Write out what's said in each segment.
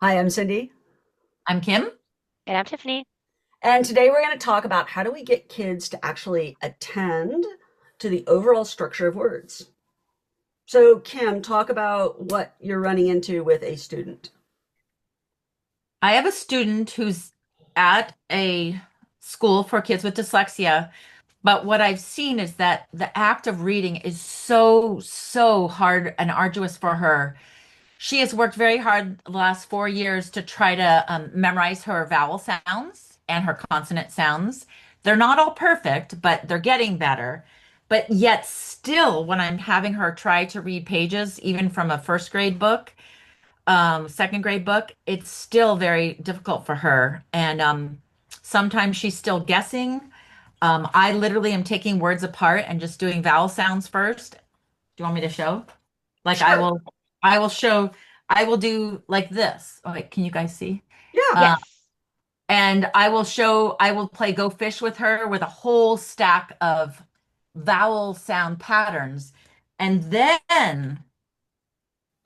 Hi, I'm Cindy, I'm Kim. And I'm Tiffany. and today we're going to talk about how do we get kids to actually attend to the overall structure of words. So, Kim, talk about what you're running into with a student. I have a student who's at a school for kids with dyslexia, but what I've seen is that the act of reading is so hard and arduous for her. She has worked very hard the last 4 years to try to memorize her vowel sounds and her consonant sounds. They're not all perfect, but they're getting better. But yet, still, when I'm having her try to read pages, even from a first grade book, second grade book, it's still very difficult for her. And sometimes she's still guessing. I literally am taking words apart and just doing vowel sounds first. Do you want me to show? Like Sure. I will show, I will do like this. Oh, wait, can you guys see? Yeah. Uh, Yes. and I will play Go Fish with her with a whole stack of vowel sound patterns. And then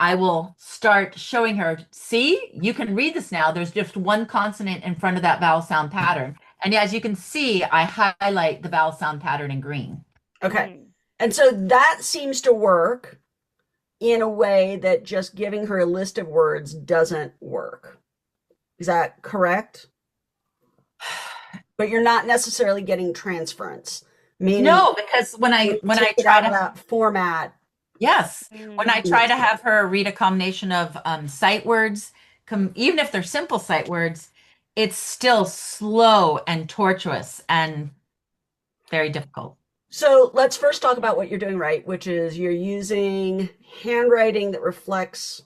I will start showing her, see, you can read this now. There's just one consonant in front of that vowel sound pattern. And as you can see, I highlight the vowel sound pattern in green. Okay. Mm. And so that seems to work in a way that just giving her a list of words doesn't work. Is that correct? But you're not necessarily getting transference, meaning No, because when you when I take it try out of to, that format, yes, when I Mm. try to have her read a combination of sight words, even if they're simple sight words, it's still slow and tortuous and very difficult. So let's first talk about what you're doing right, which is you're using handwriting that reflects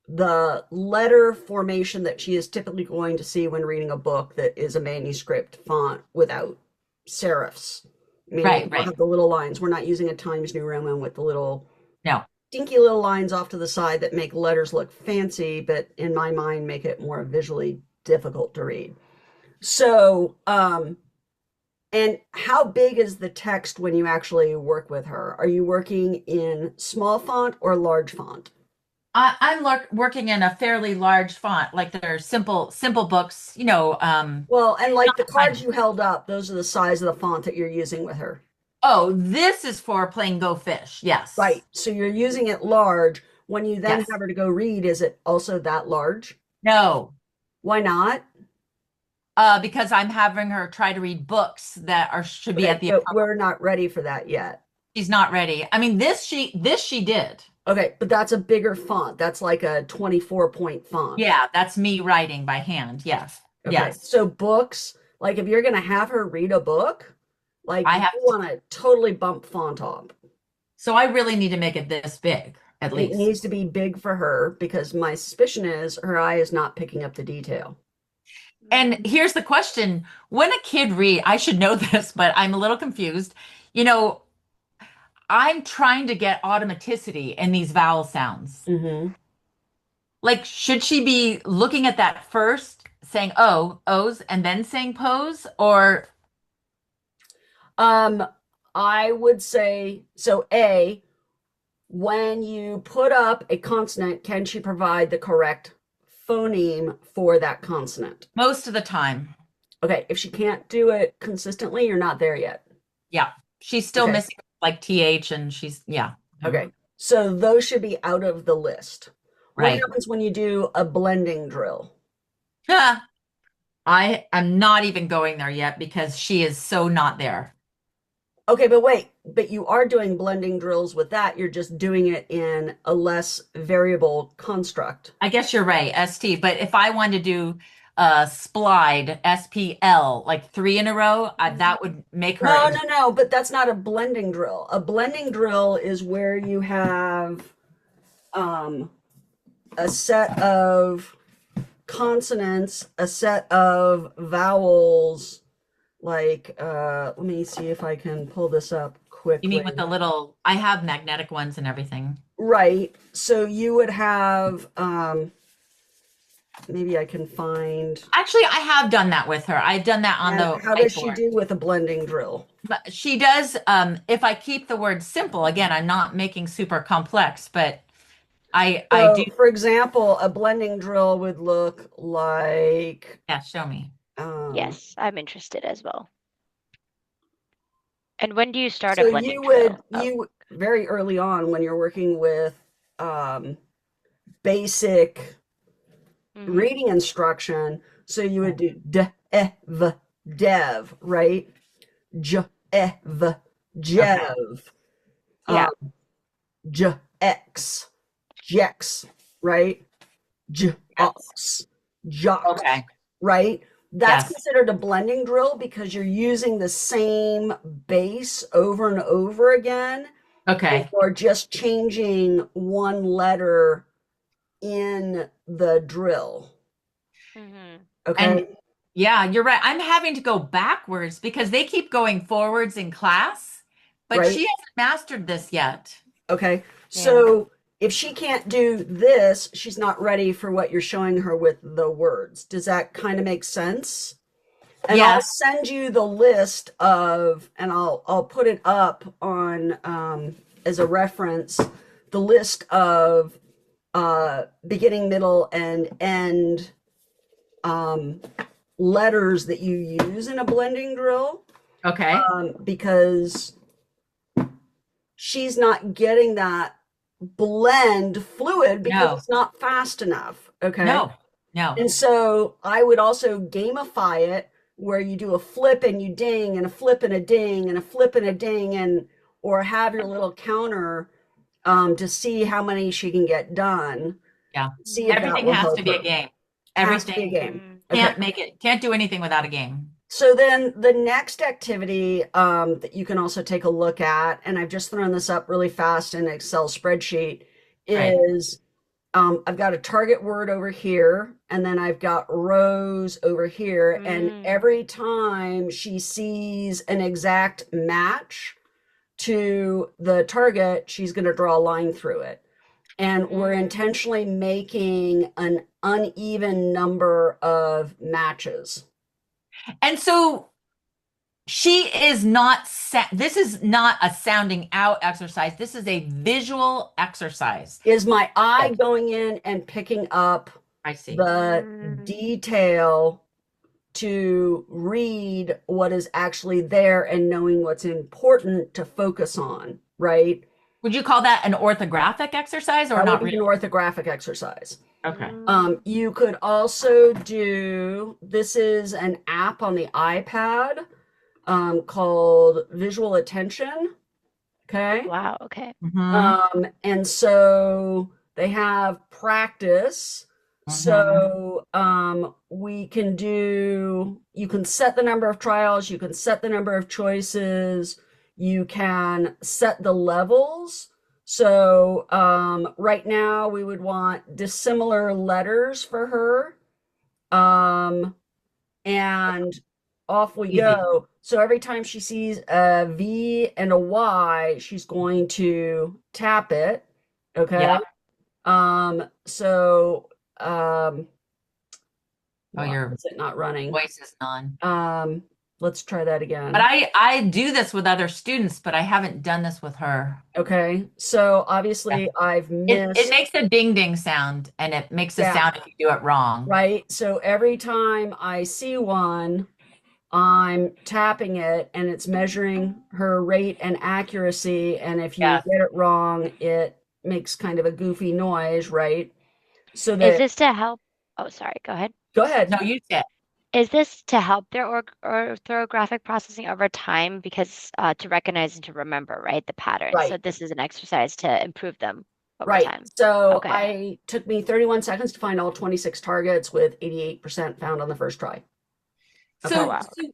the letter formation that she is typically going to see when reading a book that is a manuscript font without serifs, meaning Right, we'll right. have the little lines. We're not using a Times New Roman with the little No. dinky little lines off to the side that make letters look fancy, but in my mind make it more visually difficult to read. So, and how big is the text when you actually work with her? Are you working in small font or large font? I'm working in a fairly large font, like they're simple books, Well, and like the cards tiny. you held up, those are the size of the font that you're using with her. Oh, this is for playing Go Fish. Yes. Right. So you're using it large. When you then Yes. have her to go read, is it also that large? No. Why not? Because I'm having her try to read books that are should be Okay, at the but we're not ready for that yet. she's not ready. I mean, this she did. Okay, but that's a bigger font. That's like a 24 point font. Yeah, that's me writing by hand. Yes. Okay, Yes. so books, like if you're going to have her read a book, like I you have to, want to totally bump font up. so I really need to make it this big, at It least. needs to be big for her because my suspicion is her eye is not picking up the detail. And here's the question. When a kid read, I should know this, but I'm a little confused. You know, I'm trying to get automaticity in these vowel sounds. Hmm. Like, should she be looking at that first, saying oh, O's, and then saying pose? Or, Um, I would say so. A, when you put up a consonant, can she provide the correct phoneme for that consonant? most of the time, Okay, if she can't do it consistently, you're not there yet. yeah, she's still Okay, missing like TH and yeah. Mhm. okay. So those should be out of the list. What Right. happens when you do a blending drill? Ah, I am not even going there yet because she is so not there. Okay, but wait, but you are doing blending drills with that. You're just doing it in a less variable construct. I guess you're right, ST. But if I wanted to do splide, SPL, like three in a row, that would make her. No, no, no, but that's not a blending drill. A blending drill is where you have um, a set of consonants, a set of vowels. Like, let me see if I can pull this up You mean with quickly. the little, I have magnetic ones and everything. Right. So you would have, maybe I can find. Actually, I have done that with her. I've done that on And the how does she whiteboard. do with a blending drill? But she does, if I keep the word simple, again, I'm not making super complex, but I do. So, for example, a blending drill would look like, Yeah, show me. um, Yes, I'm interested as well. And when do you start a so blending drill? Oh, you very early on when you're working with um, basic mm-hmm. reading instruction, so you would Okay. do d, e, v, dev, right? J, e, v, Okay. jev, Yeah. um, j, x, jex, right? Yes. Jox, jocks, Okay. right? That's Yes. considered a blending drill because you're using the same base over and over again, and Okay. you're just changing one letter in the drill. Mm-hmm. And Okay, yeah, you're right. I'm having to go backwards because they keep going forwards in class, but right? she hasn't mastered this yet. Okay. Yeah. So if she can't do this, she's not ready for what you're showing her with the words. Does that kind of make sense? And I'll Yes. send you the list of, and I'll put it up on as a reference, the list of beginning, middle, and end um, letters that you use in a blending drill, Okay. because she's not getting that blend fluid because No. it's not fast enough. Okay. No. No. And so I would also gamify it where you do a flip and you ding and a flip and a ding and a flip and a ding, and or have your little counter to see how many she can get done. Yeah. See if that Everything will has to help be a her. game. It has to be a Everything game. Mm-hmm. Okay. can't do anything without a game. So then the next activity that you can also take a look at, and I've just thrown this up really fast in an Excel spreadsheet, Right. is I've got a target word over here, and then I've got rows over here. And Mm. every time she sees an exact match to the target, she's going to draw a line through it. And we're Mm. intentionally making an uneven number of matches. And so she is not this is not a sounding out exercise. This is a visual exercise. Is my eye Good. going in and picking up I see. the Mm. detail to read what is actually there and knowing what's important to focus on, right? Would you call that an orthographic exercise or That would not be really? an orthographic exercise. Okay. Mm. You could also do, this is an app on the iPad called Visual Attention. Okay. Wow. Okay. Mm-hmm. And so they have practice. Mm-hmm. So we can do, you can set the number of trials, you can set the number of choices, you can set the levels. So right now we would want dissimilar letters for her. And off we Easy. go. So every time she sees a V and a Y, she's going to tap it. Okay. Yeah. So Oh, why your is it not running? voice is on. Let's try that But again. I do this with other students, but I haven't done this with her. Okay. So Yeah. obviously I've It missed, makes a ding ding sound and it makes a yeah, sound if you do it wrong. right. So every time I see one, I'm tapping it and it's measuring her rate and accuracy. And if you Yes. get it wrong, it makes kind of a goofy noise, right? So Is that, this to help? Oh, sorry. Go ahead. go ahead. No, you said. Is this to help their orthographic processing over time? Because to recognize and to remember, right, the pattern. So Right, this is an exercise to improve them over right. time. So Okay. I took me 31 seconds to find all 26 targets with 88% found on the first try. Oh, Okay. So, wow. so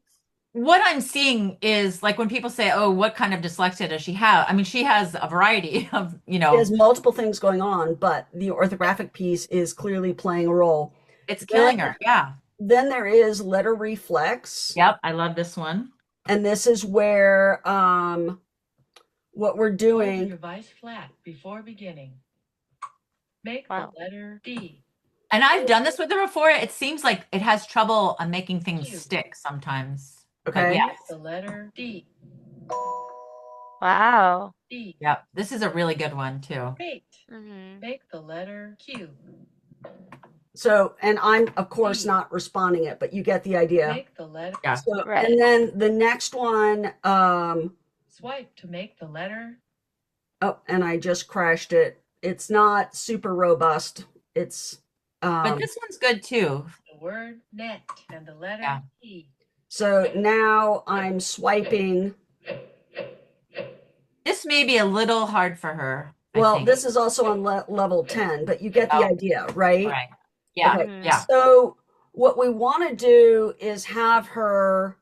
what I'm seeing is like when people say, "Oh, what kind of dyslexia does she have?" I mean, she has a variety of, She has multiple things going on, but the orthographic piece is clearly playing a role. it's Then, killing her. Yeah. then there is letter reflex. Yep, I love this one. And this is where what we're Hold the doing. device flat before beginning. Make Wow. the letter D. And I've done this with her before. It seems like it has trouble on making things Q. stick sometimes. But Okay. yeah. Make the letter D. Wow. D. Yep. This is a really good one too. Great. Mm-hmm. Make the letter Q. So, and I'm of course D. not responding it, but you get the idea. Make the letter. Yeah. So, Right. and then the next one, Swipe to make the letter. oh, and I just crashed it. It's not super robust. It's, But this one's good too. The word net and the letter Yeah. T. so now I'm swiping. This may be a little hard for her, I Well, think. this is also on level 10, but you get the Oh. idea, right? Right. Yeah. Okay. Mhm. Yeah. So what we want to do is have her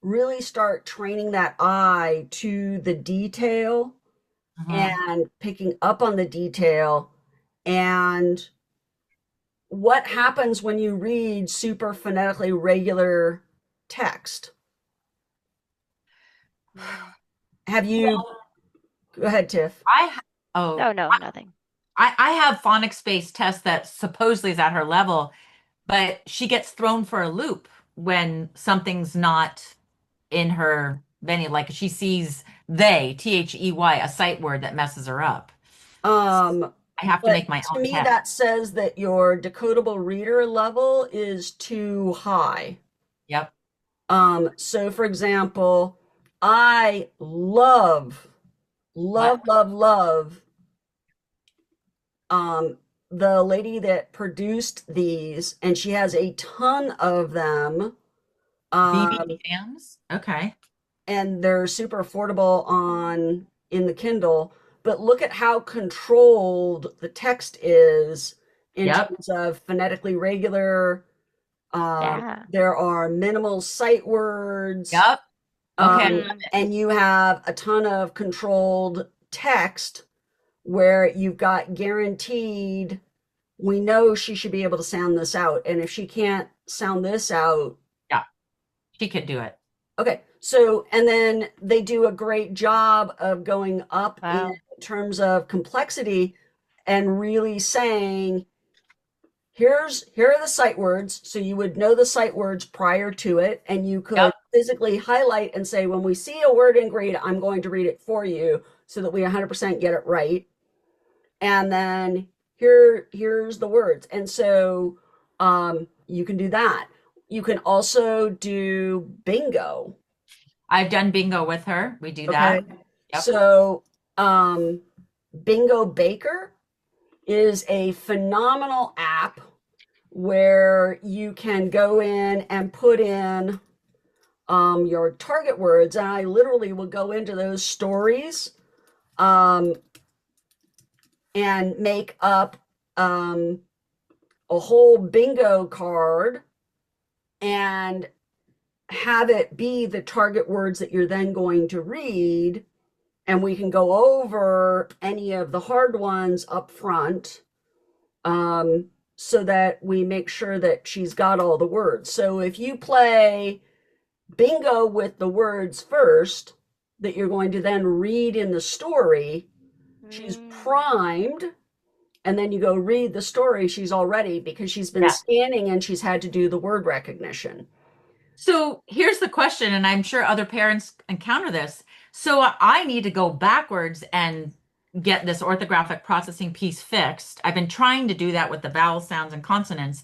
really start training that eye to the detail Mhm. and picking up on the detail and what happens when you read super phonetically regular text. Have you, Well, go ahead, Tiff. oh, No, no, nothing. I have phonics based tests that supposedly is at her level, but she gets thrown for a loop when something's not in her venue. Like she sees THEY, a sight word that messes her up. Um, I have to but make my to own me, test. that says that your decodable reader level is too high. Yep. So for example, I love, What? um, the lady that produced these, and she has a ton of them. BB jams? Okay. And they're super affordable in the Kindle. But look at how controlled the text is in Yep. terms of phonetically regular. Yeah. There are minimal sight words. Yep. Okay. Mhm. And you have a ton of controlled text where you've got guaranteed, we know she should be able to sound this out. And if she can't sound this out, Yeah. She could do it. okay. So, and then they do a great job of going up Wow. in terms of complexity and really saying, here are the sight words. So you would know the sight words prior to it, and you could Yep. physically highlight and say, when we see a word in grade, I'm going to read it for you so that we 100% get it right. And then here's the words. And so you can do that. You can also do bingo. I've done bingo with her. We do Okay. that. Yep. So Bingo Baker is a phenomenal app where you can go in and put in your target words. And I literally will go into those stories and make up a whole bingo card and have it be the target words that you're then going to read. And we can go over any of the hard ones up front so that we make sure that she's got all the words. So if you play bingo with the words first that you're going to then read in the story, she's primed. And then you go read the story, she's all ready because she's been Yeah. scanning and she's had to do the word recognition. So here's the question, and I'm sure other parents encounter this. So I need to go backwards and get this orthographic processing piece fixed. I've been trying to do that with the vowel sounds and consonants,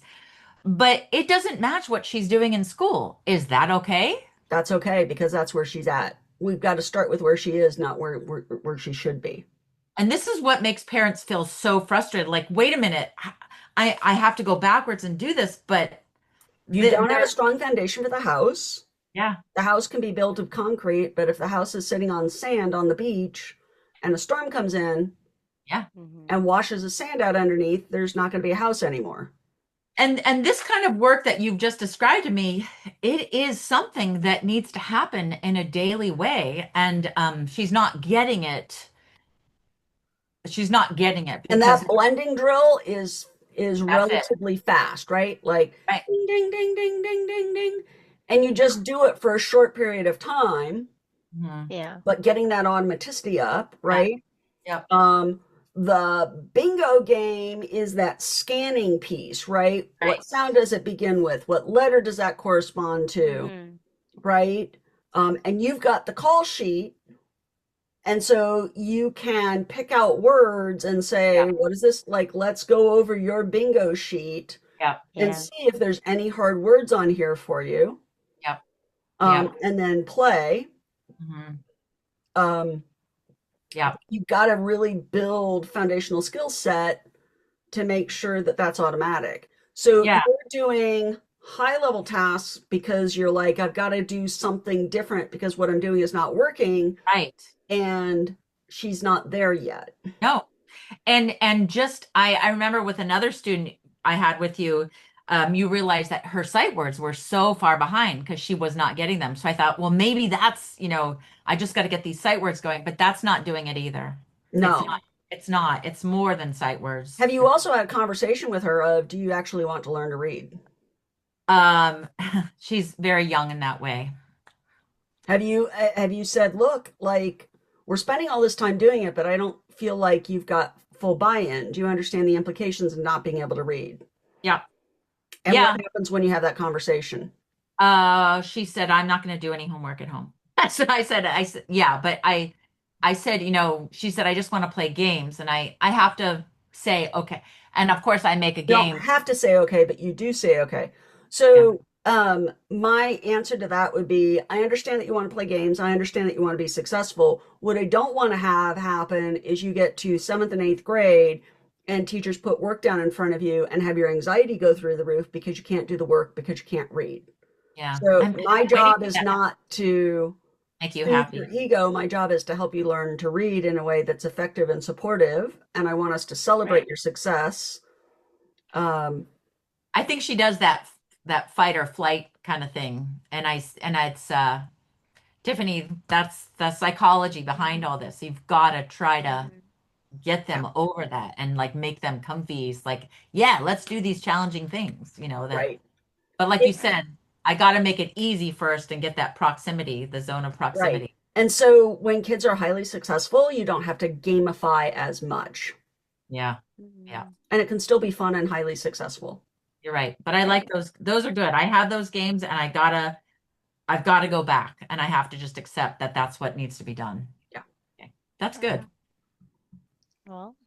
but it doesn't match what she's doing in school. Is that okay? That's okay because that's where she's at. We've got to start with where she is, not where she should be. And this is what makes parents feel so frustrated. Like, wait a minute, I have to go backwards and do this, but You don't have a strong foundation for the house. yeah. The house can be built of concrete, but if the house is sitting on sand on the beach and a storm comes in Mhm. and washes the sand out underneath, there's not going to be a house anymore. And this kind of work that you've just described to me, it is something that needs to happen in a daily way. And she's not getting it. She's not getting it And because that blending drill is that's it. relatively fast, right? Like Right. ding, ding, ding, ding, ding, ding, ding. And you just do it for a short period of time, Mhm. Yeah. but getting that automaticity up, right? Yep. The bingo game is that scanning piece, right? Right. What sound does it begin with? What letter does that correspond to? Mhm. Right? And you've got the call sheet And so you can pick out words and say, Yeah. what is this? Like, let's go over your bingo sheet Yeah. and Yeah. see if there's any hard words on here for you. Yeah. Yeah. And then play. Mhm. Um, Yeah. you've got to really build foundational skill set to make sure that that's automatic. So Yeah. you're doing high level tasks because you're like, I've got to do something different because what I'm doing is not working, Right. and she's not there yet. No. And just I remember with another student I had with you, you realized that her sight words were so far behind because she was not getting them. So I thought, well, maybe that's, I just got to get these sight words going, but that's not doing it either. It's No. not. It's not. It's more than sight words. Have you also had a conversation with her of, do you actually want to learn to read? Um, she's very young in that way. Have you said, look, like, we're spending all this time doing it, but I don't feel like you've got full buy-in. Do you understand the implications of not being able to read? Yeah. And what Yeah. happens when you have that conversation? She said, I'm not going to do any homework at home. So I said, yeah, but I said, she said, I just want to play games. And I have to say, okay. And of course I make a You don't game. have to say okay, but you do say okay. Yeah. So, my answer to that would be, I understand that you want to play games. I understand that you want to be successful. What I don't want to have happen is you get to seventh and eighth grade and teachers put work down in front of you and have your anxiety go through the roof because you can't do the work because you can't read. Yeah. So I'm my waiting job for is that to not to make you soothe your happy. ego. My job is to help you learn to read in a way that's effective and supportive. And I want us to celebrate Right. your success. Um, I think she does that fight or flight kind of thing. And it's Tiffany, that's the psychology behind all this. You've got to try to Mhm. get yeah, them over that and like make them comfy. It's like, yeah, let's do these challenging things, that. right. But like you It, said, I got to make it easy first and get that proximity, the zone of right. proximity. And so when kids are highly successful, you don't have to gamify as much. Yeah. Yeah. Mhm. And it can still be fun and highly successful. You're right. But I like Right. those. Those are good. I have those games and I've got to go back and I have to just accept that that's what needs to be done. Yeah. Okay. That's Yeah. good. Well,